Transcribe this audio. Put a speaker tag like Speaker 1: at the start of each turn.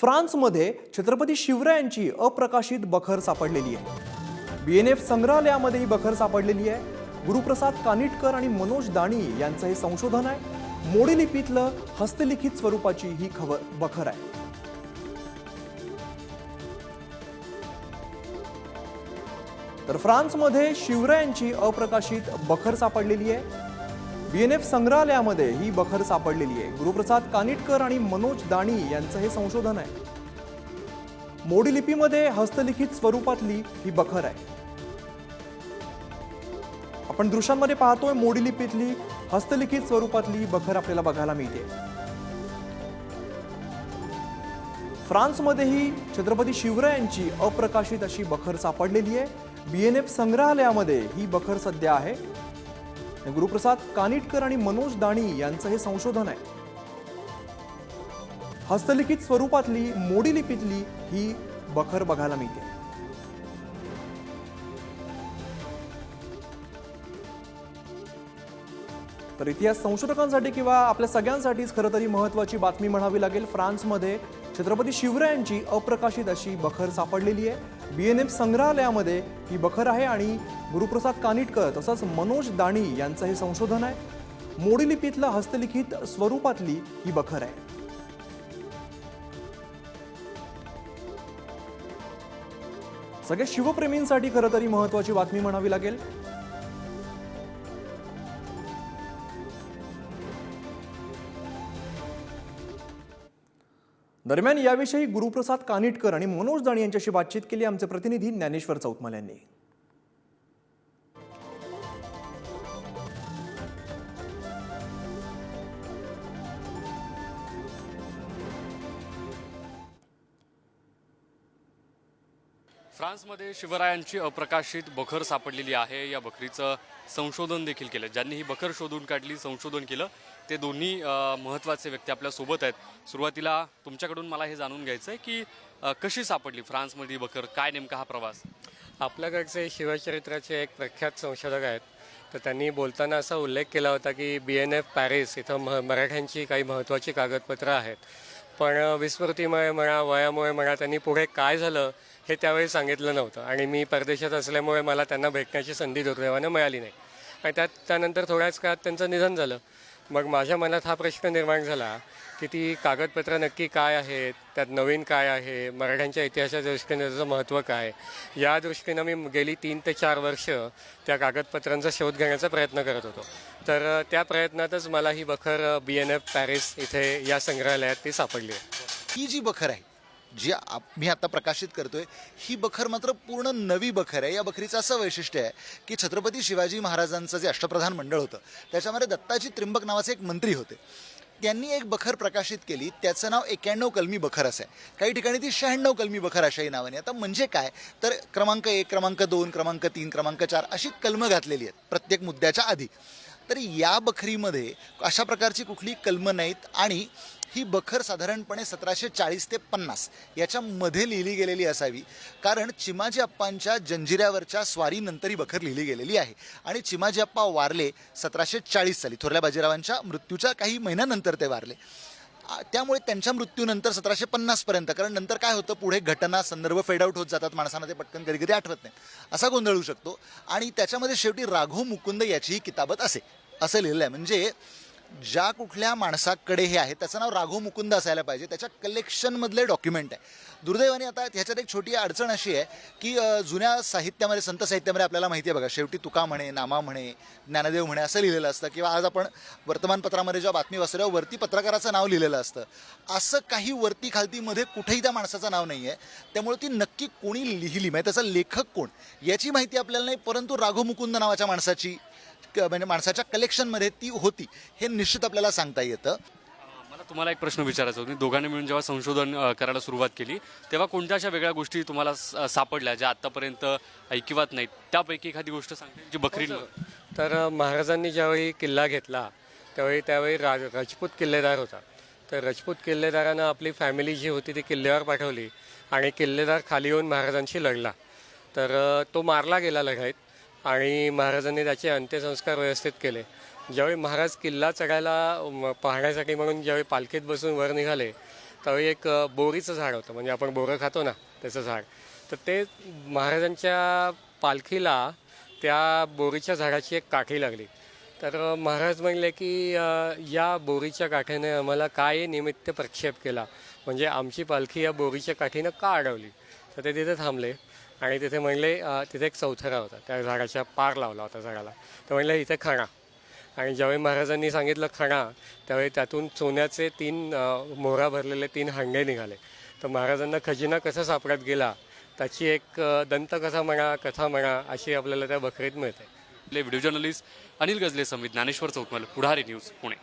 Speaker 1: फ्रान्समध्ये छत्रपती शिवरायांची अप्रकाशित बखर सापडलेली आहे। BNF संग्रहालयामध्ये ही बखर सापडलेली आहे। गुरुप्रसाद कानिटकर आणि मनोज दाणी यांचं हे संशोधन आहे। मोडी लिपीतलं हस्तलिखित स्वरूपाची ही बखर आहे। तर फ्रान्समध्ये शिवरायांची अप्रकाशित बखर सापडलेली आहे। BNF संग्रहालयामध्ये ही बखर सापडलेली आहे। गुरुप्रसाद कानिटकर आणि मनोज दाणी यांचं हे संशोधन आहे। मोडी लिपीमध्ये हस्तलिखित स्वरूपातली ही बखर आहे। आपण दृश्यांमध्ये पाहतोय मोडी लिपीतली हस्तलिखित स्वरूपातली ही बखर आपल्याला बघायला मिळते। फ्रान्समध्ये ही छत्रपती शिवरायांची अप्रकाशित अशी बखर सापडलेली आहे। BNF संग्रहालयामध्ये ही बखर सध्या आहे। गुरुप्रसाद कानिटकर आणि मनोज दाणी यांचं हे संशोधन आहे। हस्तलिखित स्वरूपातली मोडी लिपीतली ही बखर बघायला मिळते। तर इतिहास संशोधकांसाठी किंवा आपल्या सगळ्यांसाठीच खरं तरी महत्त्वाची बातमी म्हणावी लागेल। फ्रान्समध्ये छत्रपती शिवरायांची अप्रकाशित अशी बखर सापडलेली आहे। BNF संग्रहालयामध्ये ही बखर आहे आणि गुरुप्रसाद कानिटकर तसंच मनोज दाणी यांचं हे संशोधन आहे। मोडी लिपीतलं हस्तलिखित स्वरूपातली ही बखर आहे। सगळ्या शिवप्रेमींसाठी खरं तरी महत्त्वाची बातमी म्हणावी लागेल। दरम्यान याविषयी गुरुप्रसाद कानिटकर आणि मनोज दाणी यांच्याशी बातचीत केली आमचे प्रतिनिधी ज्ञानेश्वर चौतमल यांनी।
Speaker 2: फ्रान्समध्ये शिवरायांची अप्रकाशित बखर सापडलेली आहे। या बखरीचं संशोधन देखील केलं। ज्यांनी ही बखर शोधून काढली, संशोधन केलं, ते दोन्ही महत्त्वाचे व्यक्ती आपल्या सोबत आहेत। सुरुवातीला तुमच्याकडून मला हे जाणून घ्यायचं आहे की कशी सापडली फ्रान्समध्ये बखर, काय नेमका हा प्रवास?
Speaker 3: आपल्याकडचे शिवचरित्राचे एक प्रख्यात संशोधक आहेत, तर त्यांनी बोलताना असा उल्लेख केला होता की BNF पॅरिस इथं मराठ्यांची काही महत्त्वाची कागदपत्रं आहेत, पण विस्मृतीमुळे म्हणा, वयामुळे म्हणा, त्यांनी पुढे काय झालं हे त्यावेळी सांगितलं नव्हतं आणि मी परदेशात असल्यामुळे मला त्यांना भेटण्याची संधी दुर्दैवानं मिळाली नाही आणि त्यानंतर थोड्याच काळात त्यांचं निधन झालं। मग माझ्या मनात हा प्रश्न निर्माण झाला की ती कागदपत्रं नक्की काय आहेत, त्यात नवीन काय आहे, मराठ्यांच्या इतिहासाच्या दृष्टीने त्याचं महत्त्व काय, या दृष्टीनं मी गेली 3 ते 4 वर्ष त्या कागदपत्रांचा शोध घेण्याचा प्रयत्न करत होतो। तर त्या प्रयत्नातच मला ही बखर BNF पॅरिस इथे या संग्रहालयात ती सापडली आहे।
Speaker 4: ही जी बखर आहे जी मी आता प्रकाशित करतोय, ही बखर मात्र पूर्ण नवी बखर आहे। या बखरीचं असं वैशिष्ट्य आहे की छत्रपती शिवाजी महाराजांचं जे अष्टप्रधान मंडळ होतं त्याच्यामध्ये दत्ताजी त्रिंबक नावाचे एक मंत्री होते। त्यांनी एक बखर प्रकाशित केली, त्याचं नाव 91 कलमी बखर असं आहे। काही ठिकाणी ती 96 कलमी बखर अशाही नावाने। आता म्हणजे काय तर क्रमांक 1, क्रमांक 2, क्रमांक 3, क्रमांक 4 अशी कलमं घातलेली आहेत प्रत्येक मुद्द्याच्या आधी। तर या बखरीमध्ये अशा प्रकारची कुठली कलमं नाहीत आणि ही बखर साधारणपणे 1740 ते 50 याच्यामध्ये लिहिली गेलेली असावी, कारण चिमाजी अप्पांच्या जंजिऱ्यावरच्या स्वारीनंतर ही बखर लिहिली गेलेली आहे आणि चिमाजी अप्पा वारले 1740 साली। थोरल्या बाजीरावांच्या मृत्यूच्या काही महिन्यानंतर ते वारले। त्यामुळे त्यांच्या मृत्यूनंतर 1750 पर्यंत, कारण नंतर काय होतं पुढे घटना संदर्भ फेड आउट होत जातात, माणसांना ते पटकन कधी कधी आठवत नाही, असा गोंधळ होऊ शकतो आणि त्याच्यामध्ये शेवटी राघव मुकुंद याचीही किताबत असं लिहिलं आहे। म्हणजे ज्या कुठल्या माणसाकडे हे आहे त्याचं नाव राघव मुकुंद असायला पाहिजे, त्याच्या कलेक्शनमधले डॉक्युमेंट आहे। दुर्दैवाने आता ह्याच्यात एक छोटी अडचण अशी आहे की जुन्या साहित्यामध्ये, संत साहित्यामध्ये आपल्याला माहिती आहे बघा, शेवटी तुका म्हणे, नामा म्हणे, ज्ञानदेव म्हणे असं लिहिलेलं असतं, किंवा आज आपण वर्तमानपत्रामध्ये जेव्हा बातमी वाचल्यावर वरती पत्रकाराचं नाव लिहिलेलं असतं। असं काही वरती खालतीमध्ये कुठेही त्या माणसाचं नाव नाही आहे। त्यामुळे ती नक्की कोणी लिहिली, म्हणजे त्याचा लेखक कोण याची माहिती आपल्याला नाही, परंतु राघव मुकुंद नावाच्या माणसाची म्हणजे माणसाच्या कलेक्शनमध्ये ती होती हे निश्चित आपल्याला सांगता येतं।
Speaker 2: मला तुम्हाला एक प्रश्न विचारायचा होता, दोघांनी मिळून जेव्हा संशोधन करायला सुरुवात केली तेव्हा कोणत्या अशा वेगळ्या गोष्टी तुम्हाला सापडल्या ज्या आत्तापर्यंत ऐकिवात नाहीत? त्यापैकी एखादी गोष्ट सांगते जी बखरी?
Speaker 3: तर महाराजांनी ज्यावेळी किल्ला घेतला त्यावेळी राजपूत किल्लेदार होता, तर राजपूत किल्लेदारानं आपली फॅमिली जी होती ती किल्ल्यावर पाठवली आणि किल्लेदार खाली येऊन महाराजांशी लढला, तर तो मारला गेला लढाईत आणि महाराजांनी त्याचे अंत्यसंस्कार व्यवस्थित केले। ज्यावेळी महाराज किल्ला चढायला पाहण्यासाठी म्हणून ज्यावेळी पालखीत बसून वर निघाले त्यावेळी एक बोरीचं झाड होतं, म्हणजे आपण बोरं खातो ना त्याचं झाड. तर ते महाराजांच्या पालखीला त्या बोरीच्या झाडाची एक काठी लागली. तर महाराज म्हणले की या बोरीच्या काठीने आम्हाला काय निमित्त प्रक्षेप केला, म्हणजे आमची पालखी या बोरीच्या काठीनं का अडवली. तर ते तिथे थांबले आणि तिथे म्हणले तिथे एक चौथरा होता, त्या झाडाच्या पार लावला होता झाडाला. तर म्हणले इथे खणा. आणि ज्यावेळी महाराजांनी सांगितलं खणा, त्यावेळी त्यातून सोन्याचे 3 मोहरा भरलेले 3 हांडे निघाले. तर महाराजांना खजिना कसा सापडत गेला त्याची एक दंतकथा म्हणा, कथा म्हणा, अशी आपल्याला त्या बकरीत मिळते.
Speaker 2: आपले व्हिडिओ जर्नलिस्ट अनिल गजले समित, ज्ञानेश्वर चौतमल, पुढारी न्यूज, पुणे.